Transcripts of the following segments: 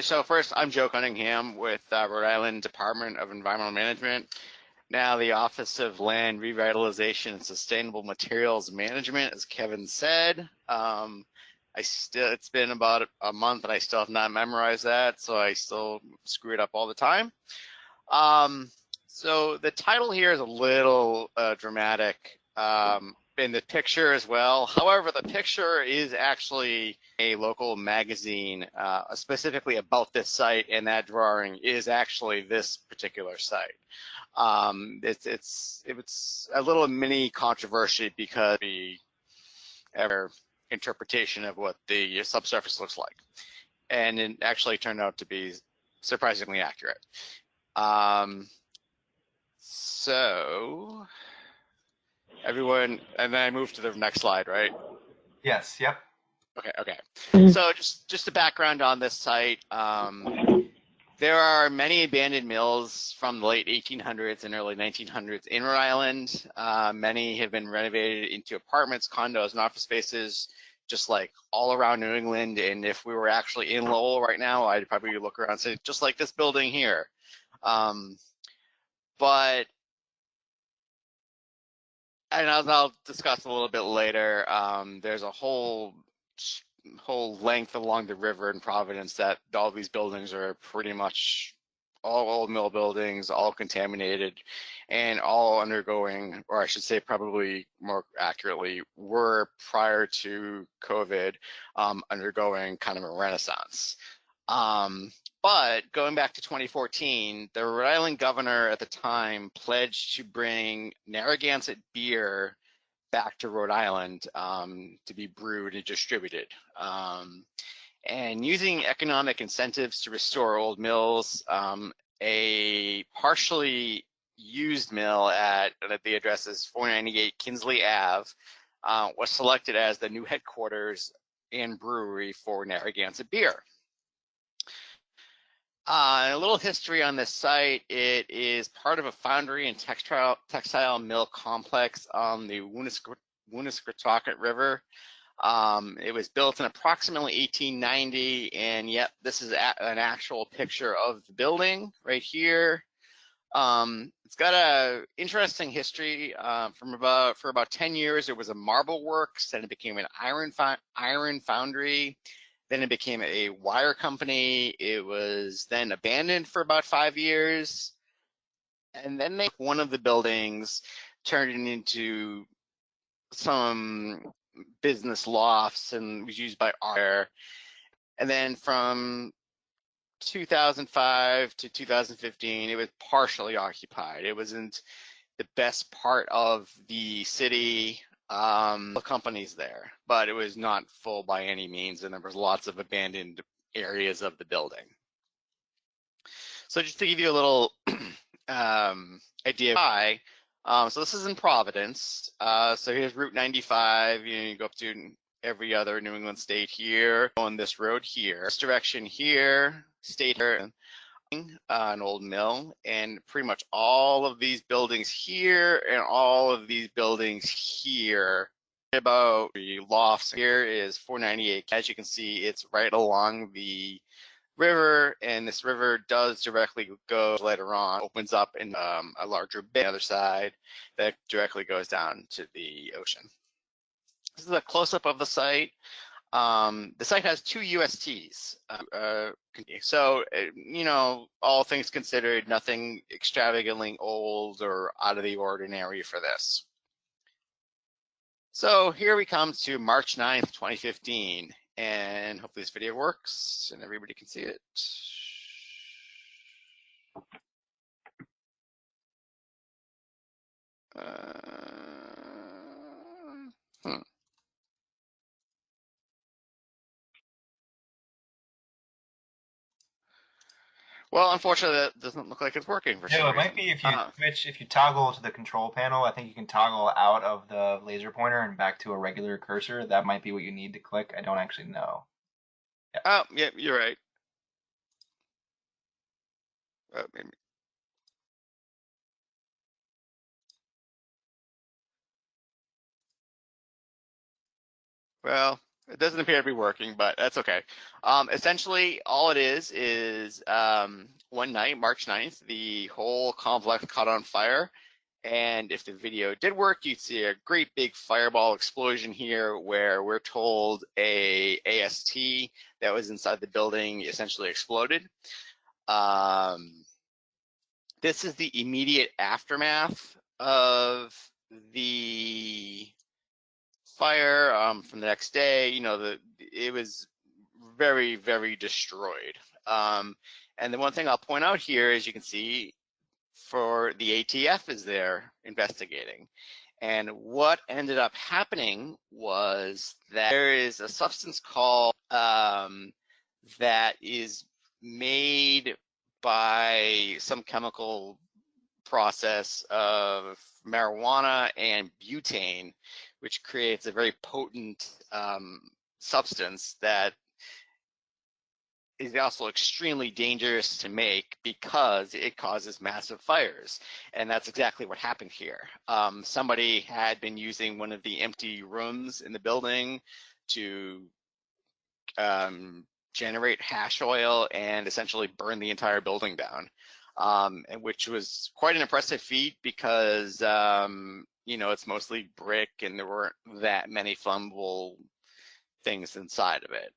So first, I'm Joe Cunningham with Rhode Island Department of Environmental Management, now the Office of Land Revitalization and Sustainable Materials Management, as Kevin said. It's been about a month and I still have not memorized that, so I still screw it up all the time. So the title here is a little dramatic in the picture as well. However, the picture is actually a local magazine specifically about this site, and that drawing is actually this particular site. It's a little mini controversy because the interpretation of what the subsurface looks like, and it actually turned out to be surprisingly accurate. So everyone, and then I move to the next slide, right? Yes, yep. Okay. So just a background on this site. There are many abandoned mills from the late 1800s and early 1900s in Rhode Island. Many have been renovated into apartments, condos, and office spaces, just like all around New England. And if we were actually in Lowell right now, I'd probably look around and say, just like this building here. But, and I'll discuss a little bit later, there's a whole length along the river in Providence that all these buildings are pretty much all old mill buildings, all contaminated, and all undergoing, or I should say probably more accurately, were prior to COVID undergoing kind of a renaissance. But going back to 2014, the Rhode Island governor at the time pledged to bring Narragansett beer back to Rhode Island to be brewed and distributed. And using economic incentives to restore old mills, a partially used mill at the address is 498 Kinsley Ave was selected as the new headquarters and brewery for Narragansett beer. A little history on this site. It is part of a foundry and textile mill complex on the Woonasquatucket River. It was built in approximately 1890, and yet this is an actual picture of the building right here. It's got a interesting history. For about 10 years, it was a marble works, then it became an iron foundry. Then it became a wire company. It was then abandoned for about 5 years. And then one of the buildings turned it into some business lofts and was used by art. And then from 2005 to 2015, it was partially occupied. It wasn't the best part of the city. The companies there, but it was not full by any means, and there was lots of abandoned areas of the building. So just to give you a little idea of why, so this is in Providence. So here's Route 95. You go up to every other New England state here, on this road here. This direction here, state here, an old mill, and pretty much all of these buildings here and all of these buildings here. About the lofts here is 498. As you can see, it's right along the river, and this river does directly go later on, opens up in a larger bay on the other side that directly goes down to the ocean. This is a close-up of the site. The site has 2 USTs. So, you know, all things considered, nothing extravagantly old or out of the ordinary for this. So here we come to March 9th, 2015, and hopefully this video works and everybody can see it. Well, unfortunately, that doesn't look like it's working for some reason. It might be if you switch, if you toggle to the control panel. I think you can toggle out of the laser pointer and back to a regular cursor. That might be what you need to click. I don't actually know. Yeah. Oh, yeah, you're right. Maybe. Well, It doesn't appear to be working, but that's okay. Essentially, all it is one night, March 9th, the whole complex caught on fire. And if the video did work, you'd see a great big fireball explosion here where we're told a AST that was inside the building essentially exploded. This is the immediate aftermath of the fire from the next day. You know, it was very, very destroyed. And the one thing I'll point out here is you can see for the ATF is there investigating. And what ended up happening was that there is a substance called that is made by some chemical process of marijuana and butane, which creates a very potent substance that is also extremely dangerous to make because it causes massive fires. And that's exactly what happened here. Somebody had been using one of the empty rooms in the building to generate hash oil and essentially burn the entire building down, and which was quite an impressive feat because, you know, it's mostly brick and there weren't that many flammable things inside of it.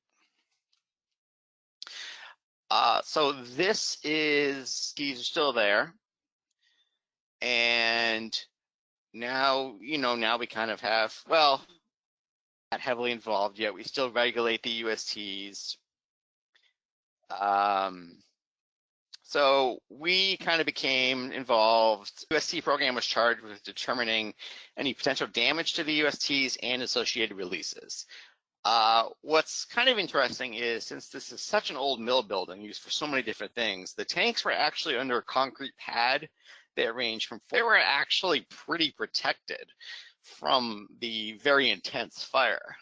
So this is, he's still there. And now, you know, now we kind of have, well, not heavily involved yet. We still regulate the USTs. So we kind of became involved. The UST program was charged with determining any potential damage to the USTs and associated releases. What's kind of interesting is, since this is such an old mill building used for so many different things, the tanks were actually under a concrete pad that ranged from, they were actually pretty protected from the very intense fire.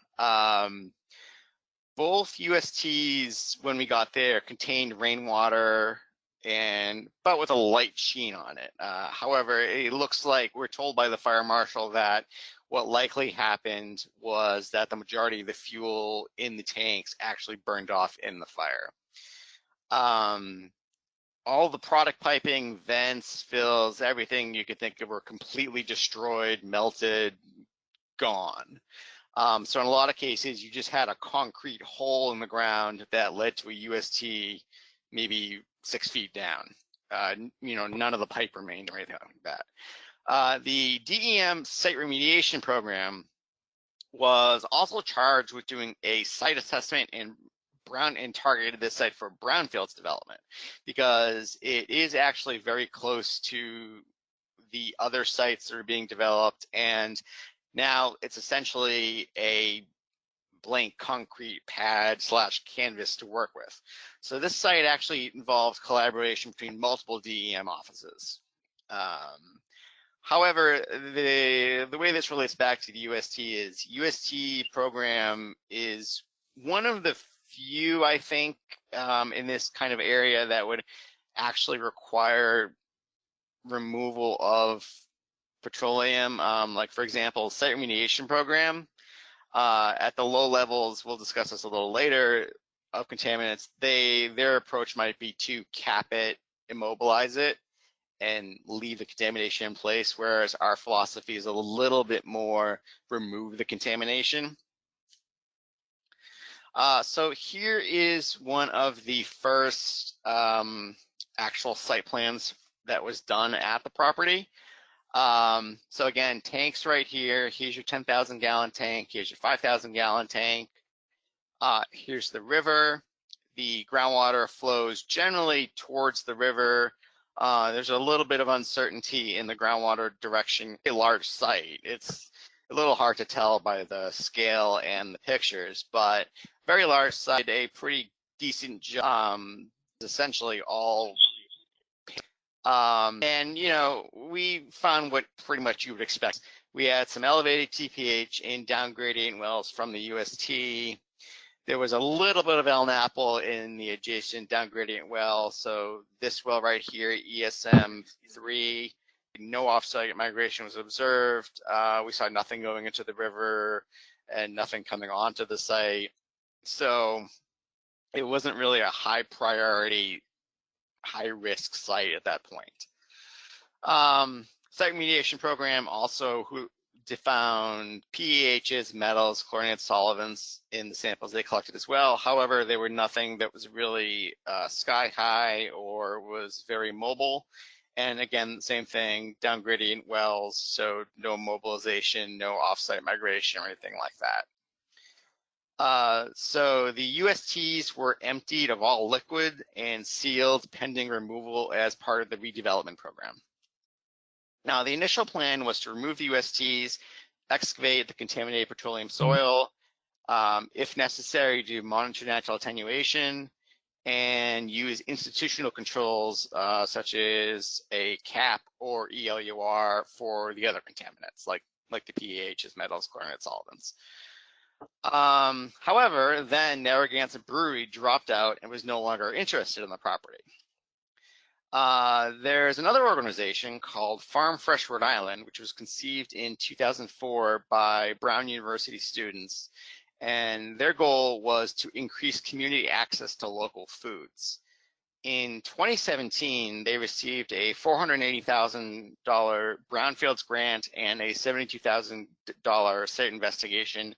Both USTs, when we got there, contained rainwater, but with a light sheen on it. However, it looks like we're told by the fire marshal that what likely happened was that the majority of the fuel in the tanks actually burned off in the fire. All the product piping, vents, fills, everything you could think of were completely destroyed, melted, gone. So in a lot of cases, you just had a concrete hole in the ground that led to a UST maybe 6 feet down. You know, none of the pipe remained or anything like that. The DEM site remediation program was also charged with doing a site assessment and targeted this site for brownfields development, because it is actually very close to the other sites that are being developed, and now it's essentially a blank concrete pad / canvas to work with. So this site actually involves collaboration between multiple DEM offices. However, the way this relates back to the UST is, UST program is one of the few, I think, in this kind of area that would actually require removal of petroleum. Like, for example, site remediation program, at the low levels, we'll discuss this a little later, of contaminants, their approach might be to cap it, immobilize it, and leave the contamination in place, whereas our philosophy is a little bit more remove the contamination. So here is one of the first actual site plans that was done at the property. So again, tanks right here. Here's your 10,000 gallon tank. Here's your 5,000 gallon tank. Here's the river. The groundwater flows generally towards the river. There's a little bit of uncertainty in the groundwater direction. A large site. It's a little hard to tell by the scale and the pictures, but very large site, a pretty decent job. Essentially all. And, you know, we found what pretty much you would expect. We had some elevated TPH in down gradient wells from the UST. There was a little bit of LNAPL in the adjacent down gradient well. So this well right here, ESM3, no off-site migration was observed. We saw nothing going into the river. and nothing coming onto the site. So it wasn't really a high priority, high risk site at that point. Site remediation program also found PEHs, metals, chlorinated solvents in the samples they collected as well. However, there were nothing that was really sky high or was very mobile. And again, same thing, down gradient wells, so no mobilization, no offsite migration or anything like that. So the USTs were emptied of all liquid and sealed pending removal as part of the redevelopment program. Now, the initial plan was to remove the USTs, excavate the contaminated petroleum soil, if necessary, do monitor natural attenuation, and use institutional controls such as a CAP or ELUR for the other contaminants, like the PEHs, metals, chlorinated solvents. However, then Narragansett Brewery dropped out and was no longer interested in the property. There's another organization called Farm Fresh Rhode Island, which was conceived in 2004 by Brown University students, and their goal was to increase community access to local foods. In 2017, they received a $480,000 Brownfields grant and a $72,000 site investigation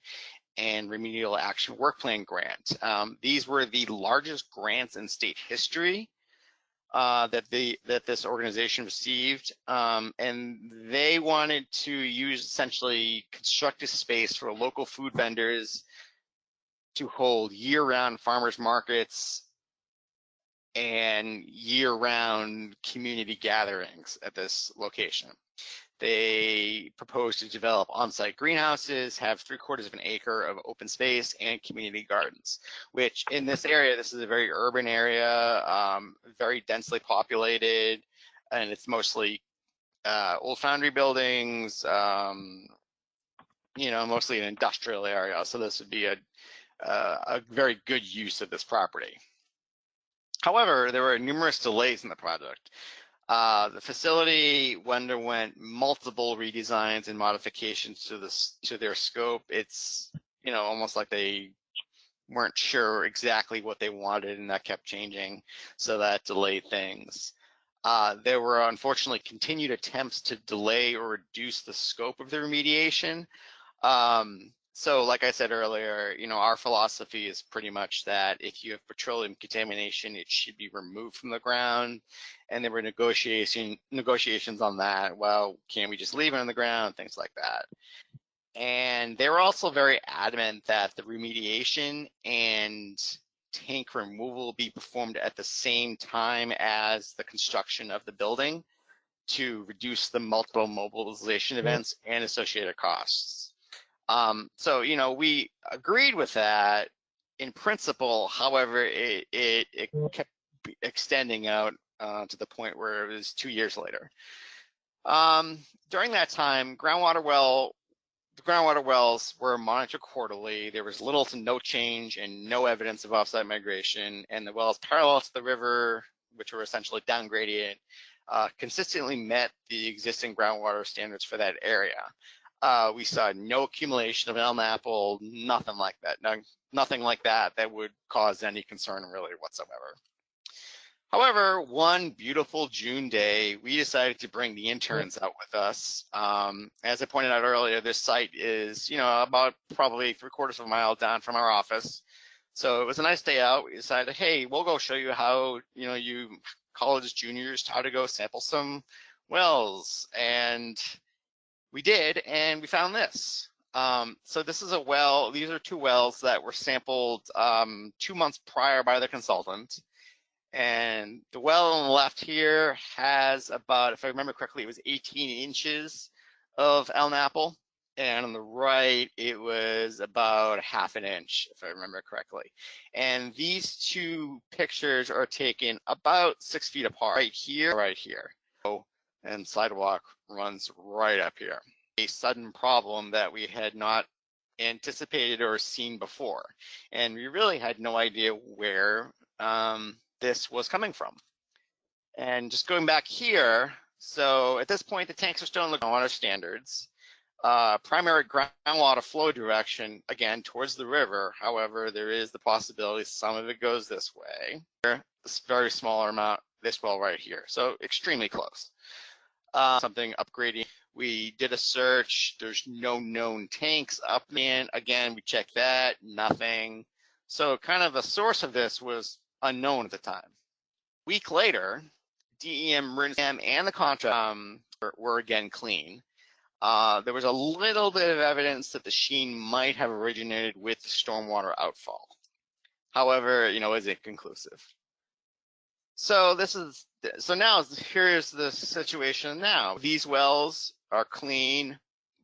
and remedial action work plan grant. These were the largest grants in state history that this organization received, and they wanted to use essentially construct a space for local food vendors to hold year-round farmers markets and year-round community gatherings at this location. They proposed to develop on-site greenhouses, have 3/4 of an acre of open space, and community gardens, which in this area, this is a very urban area, very densely populated, and it's mostly old foundry buildings, mostly an industrial area. So this would be a very good use of this property. However, there were numerous delays in the project. The facility underwent multiple redesigns and modifications to their scope. It's almost like they weren't sure exactly what they wanted, and that kept changing, so that delayed things. There were unfortunately continued attempts to delay or reduce the scope of the remediation. So like I said earlier, our philosophy is pretty much that if you have petroleum contamination, it should be removed from the ground. And there were negotiations on that. Well, can we just leave it on the ground? Things like that. And they were also very adamant that the remediation and tank removal be performed at the same time as the construction of the building to reduce the multiple mobilization events and associated costs. So, we agreed with that in principle. However, it kept extending out to the point where it was 2 years later. During that time, the groundwater wells were monitored quarterly. There was little to no change and no evidence of offsite migration, and the wells parallel to the river, which were essentially down gradient, consistently met the existing groundwater standards for that area. We saw no accumulation of elm apple, nothing like that. Nothing like that would cause any concern really whatsoever. However, one beautiful June day, we decided to bring the interns out with us. As I pointed out earlier, this site is, about probably 3/4 of a mile down from our office. So it was a nice day out. We decided, hey, we'll go show you how, you college juniors, how to go sample some wells. And we did, and we found this. So this is a well. These are 2 wells that were sampled 2 months prior by the consultant. And the well on the left here has about, if I remember correctly, it was 18 inches of elm apple. And on the right, it was about 1/2 inch, if I remember correctly. And these 2 pictures are taken about 6 feet apart, right here. And sidewalk runs right up here. A sudden problem that we had not anticipated or seen before. And we really had no idea where this was coming from. And just going back here, so at this point, the tanks are still in the groundwater standards. primary groundwater flow direction, again, towards the river. However, there is the possibility some of it goes this way. This very smaller amount, this well right here. So extremely close. Something upgrading. We did a search. There's no known tanks up in. Again, we checked that, nothing. So kind of the source of this was unknown at the time. A week later, DEM, RIDEM, and the contract were again clean. There was a little bit of evidence that the sheen might have originated with the stormwater outfall. However, is inconclusive. So now here's the situation now. These wells are clean,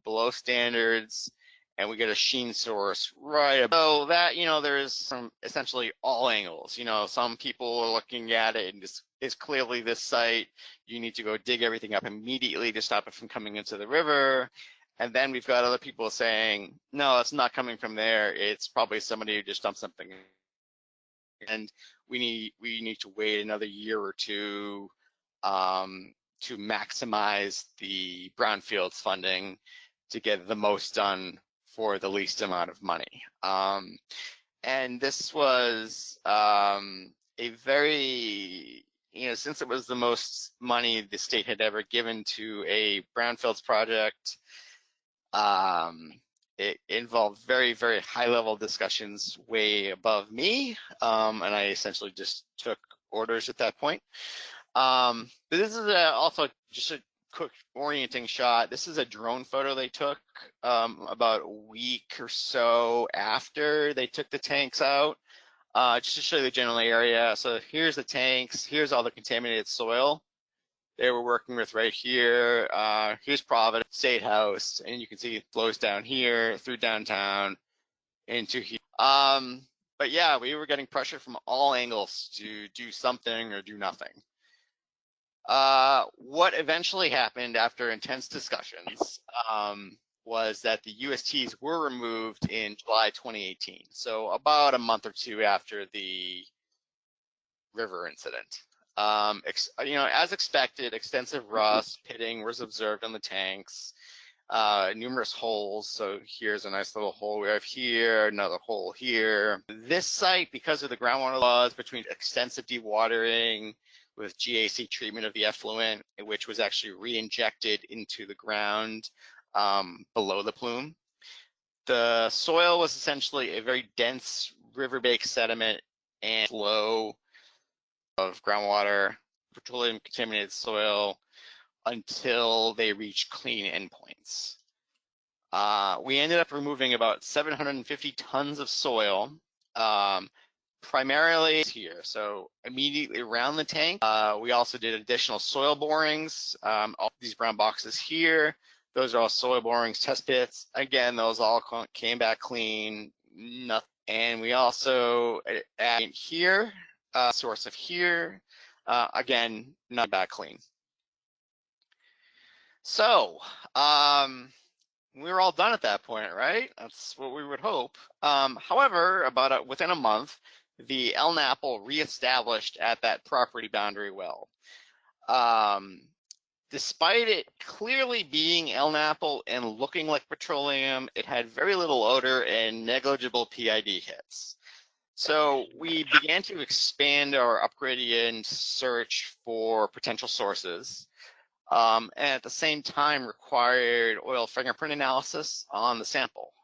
below standards, and we get a sheen source right above. So that, there's from essentially all angles. Some people are looking at it and it's clearly this site. You need to go dig everything up immediately to stop it from coming into the river. And then we've got other people saying, no, it's not coming from there. It's probably somebody who just dumped something. And we need to wait another year or two to maximize the brownfields funding to get the most done for the least amount of money. And this was a very, since it was the most money the state had ever given to a brownfields project, it involved very, very high level discussions way above me, and I essentially just took orders at that point. But this is also just a quick orienting shot. This is a drone photo they took about a week or so after they took the tanks out, just to show you the general area. So here's the tanks, here's all the contaminated soil they were working with right here. Here's Providence State House, and you can see it flows down here through downtown into here. But yeah, we were getting pressure from all angles to do something or do nothing. What eventually happened after intense discussions was that the USTs were removed in July 2018, so about a month or two after the river incident. As expected, extensive rust, pitting was observed on the tanks, numerous holes. So here's a nice little hole we have here, another hole here. This site, because of the groundwater laws between extensive dewatering with GAC treatment of the effluent, which was actually re-injected into the ground below the plume. The soil was essentially a very dense river-based sediment and flow of groundwater, petroleum contaminated soil until they reached clean endpoints. We ended up removing about 750 tons of soil, primarily here. So immediately around the tank, we also did additional soil borings. All these brown boxes here, those are all soil borings, test pits. Again, those all came back clean, nothing. And we also added here, source of here, again, not back clean. So we were all done at that point, right? That's what we would hope. However, within a month, the LNAPL reestablished at that property boundary well. Despite it clearly being LNAPL and looking like petroleum, it had very little odor and negligible PID hits. So we began to expand our upgradient search for potential sources, and at the same time required oil fingerprint analysis on the sample.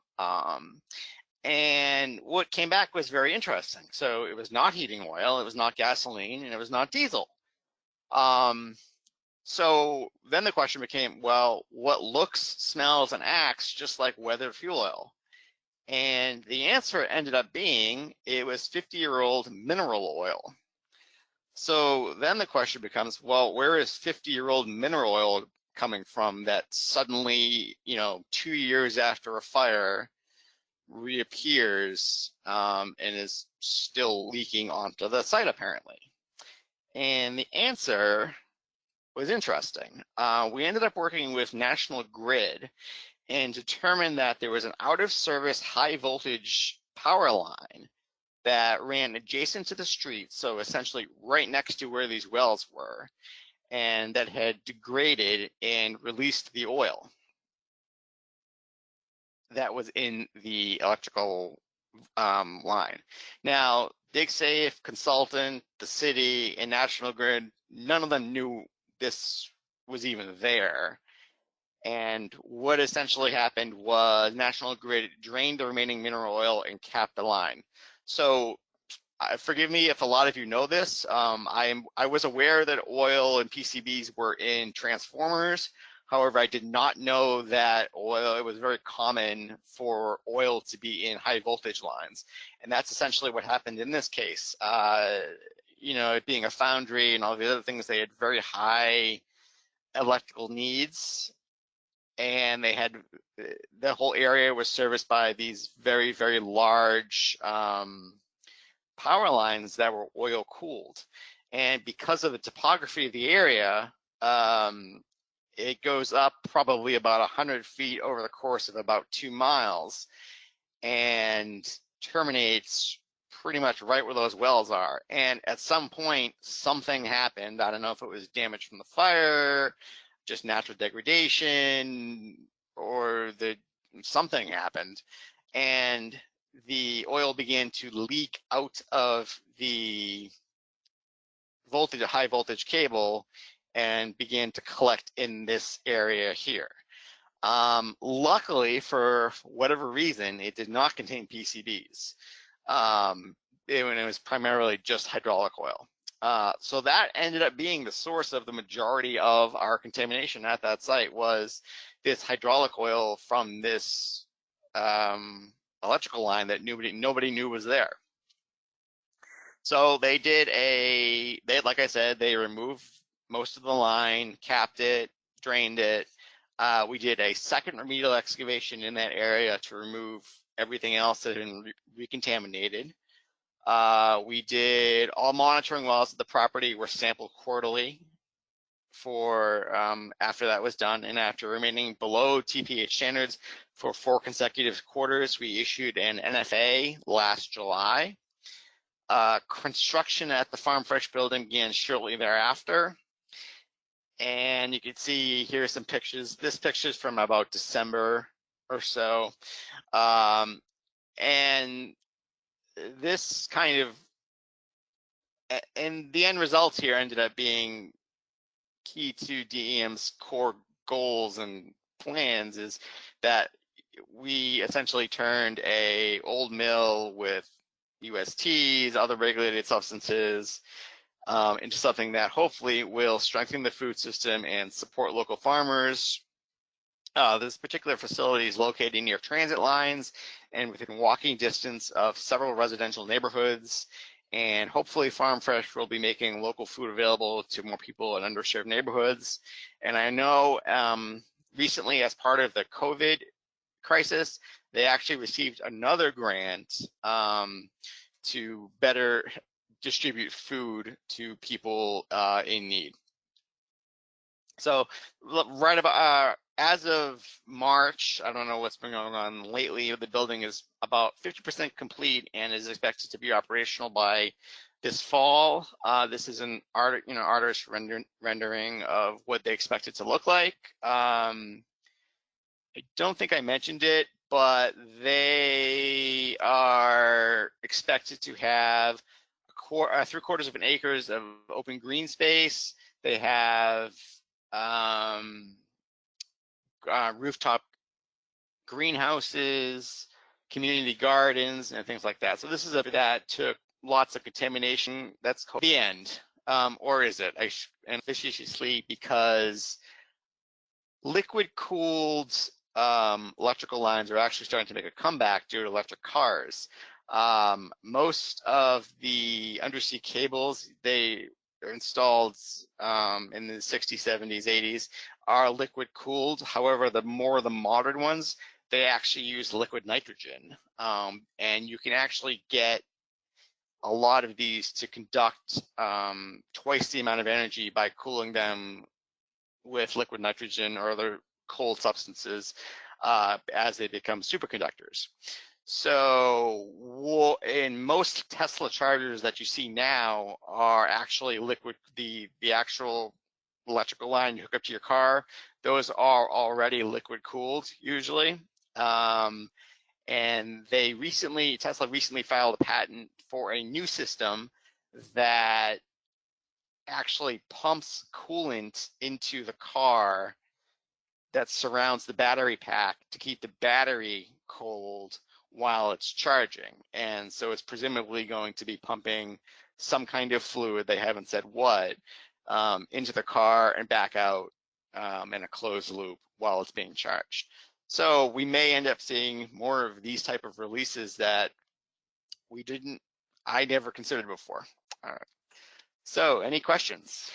And what came back was very interesting. So it was not heating oil, it was not gasoline, and it was not diesel. So then the question became, well, what looks, smells, and acts just like weathered fuel oil? And the answer ended up being it was 50-year-old mineral oil. So then the question becomes, well, where is 50-year-old mineral oil coming from that suddenly, 2 years after a fire reappears and is still leaking onto the site apparently? And the answer was interesting. We ended up working with National Grid and determined that there was an out-of-service high-voltage power line that ran adjacent to the street, so essentially right next to where these wells were, and that had degraded and released the oil. that was in the electrical line. Now, DigSafe, Consultant, the city, and National Grid, none of them knew this was even there. And what essentially happened was National Grid drained the remaining mineral oil and capped the line. So forgive me if a lot of you know this. I was aware that oil and PCBs were in transformers. However, I did not know that it was very common for oil to be in high voltage lines. And that's essentially what happened in this case. You know, it being a foundry and all the other things, they had very high electrical needs. And they had, the whole area was serviced by these very, very large power lines that were oil cooled. And because of the topography of the area, it goes up probably about 100 feet over the course of about 2 miles and terminates pretty much right where those wells are. And at some point, something happened. I don't know if it was damage from the fire, just natural degradation, or something happened. And the oil began to leak out of the high voltage cable and began to collect in this area here. Luckily, for whatever reason, it did not contain PCBs. It was primarily just hydraulic oil. So that ended up being the source of the majority of our contamination at that site, was this hydraulic oil from this electrical line that nobody knew was there. So like I said, they removed most of the line, capped it, drained it. We did a second remedial excavation in that area to remove everything else that had been recontaminated. We did all monitoring wells at the property were sampled quarterly for after that was done, and after remaining below TPH standards for 4 consecutive quarters, we issued an NFA last July. Construction at the Farm Fresh building began shortly thereafter. And you can see here some pictures. This picture is from about December or so. And this kind of, and the end results here ended up being key to DEM's core goals and plans, is that we essentially turned a old mill with USTs, other regulated substances, into something that hopefully will strengthen the food system and support local farmers. This particular facility is located near transit lines and within walking distance of several residential neighborhoods. And hopefully Farm Fresh will be making local food available to more people in underserved neighborhoods. And I know recently, as part of the COVID crisis, they actually received another grant to better distribute food to people in need. So right about as of March, I don't know what's been going on lately, the building is about 50% complete and is expected to be operational by this fall. This is an artist rendering of what they expect it to look like. I don't think I mentioned it, but they are expected to have 3/4 of an acres of open green space. They have rooftop greenhouses, community gardens, and things like that. So this is that took lots of contamination. That's called the end, or is it? And facetiously, because liquid cooled electrical lines are actually starting to make a comeback due to electric cars. Most of the undersea cables they are installed in the 60s, 70s, 80s are liquid cooled. However, the modern ones, they actually use liquid nitrogen. And you can actually get a lot of these to conduct twice the amount of energy by cooling them with liquid nitrogen or other cold substances as they become superconductors. So in most Tesla chargers that you see now are actually liquid, the actual electrical line you hook up to your car, those are already liquid cooled usually. And Tesla recently filed a patent for a new system that actually pumps coolant into the car that surrounds the battery pack to keep the battery cold while it's charging. And so it's presumably going to be pumping some kind of fluid, they haven't said what, into the car and back out in a closed loop while it's being charged. So we may end up seeing more of these type of releases that I never considered before. All right. So any questions?